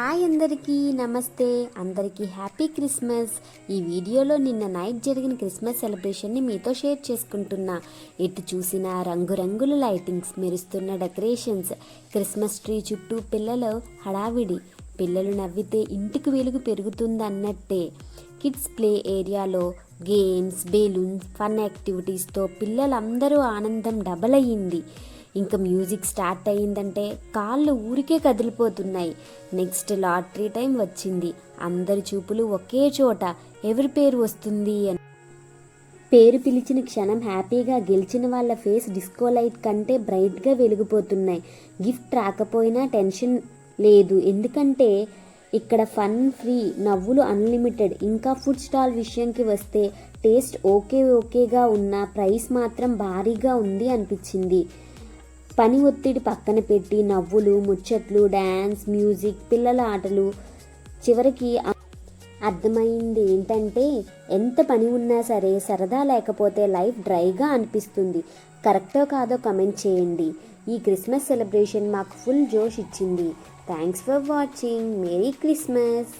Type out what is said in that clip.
Hi అందరికీ నమస్తే. అందరికీ హ్యాపీ క్రిస్మస్. ఈ వీడియోలో నిన్న నైట్ జరిగిన క్రిస్మస్ సెలబ్రేషన్ని మీతో షేర్ చేసుకుంటున్నా. ఎటు చూసినా రంగురంగుల లైటింగ్స్, మెరుస్తున్న డెకరేషన్స్, క్రిస్మస్ ట్రీ చుట్టూ పిల్లలు హడావిడి. పిల్లలు నవ్వితే ఇంటికి వెలుగు పెరుగుతుందన్నట్టే. కిడ్స్ ప్లే ఏరియాలో గేమ్స్, బెలూన్స్, ఫన్ యాక్టివిటీస్తో పిల్లలందరూ ఆనందం డబల్ అయ్యింది. ఇంకా మ్యూజిక్ స్టార్ట్ అయ్యిందంటే కాళ్ళు ఊరికే కదిలిపోతున్నాయి. నెక్స్ట్ లాటరీ టైం వచ్చింది. అందరి చూపులు ఒకే చోట, ఎవరి పేరు వస్తుంది అని. పేరు పిలిచిన క్షణం హ్యాపీగా గెలిచిన వాళ్ళ ఫేస్ డిస్కో లైట్ కంటే బ్రైట్గా వెలిగిపోతున్నాయి. గిఫ్ట్ రాకపోయినా టెన్షన్ లేదు, ఎందుకంటే ఇక్కడ ఫన్ ఫ్రీ, నవ్వులు అన్లిమిటెడ్. ఇంకా ఫుడ్ స్టాల్ విషయంకి వస్తే టేస్ట్ ఓకేగా ఉన్న ప్రైస్ మాత్రం భారీగా ఉంది అనిపించింది. పని ఒత్తిడి పక్కన పెట్టి నవ్వులు, ముచ్చట్లు, డ్యాన్స్, మ్యూజిక్, పిల్లల ఆటలు. చివరికి అర్థమైంది ఏంటంటే, ఎంత పని ఉన్నా సరే సరదా లేకపోతే లైఫ్ డ్రైగా అనిపిస్తుంది. కరెక్టో కాదో కమెంట్ చేయండి. ఈ క్రిస్మస్ సెలబ్రేషన్ మాకు ఫుల్ జోష్ ఇచ్చింది. Thanks for watching. Merry Christmas.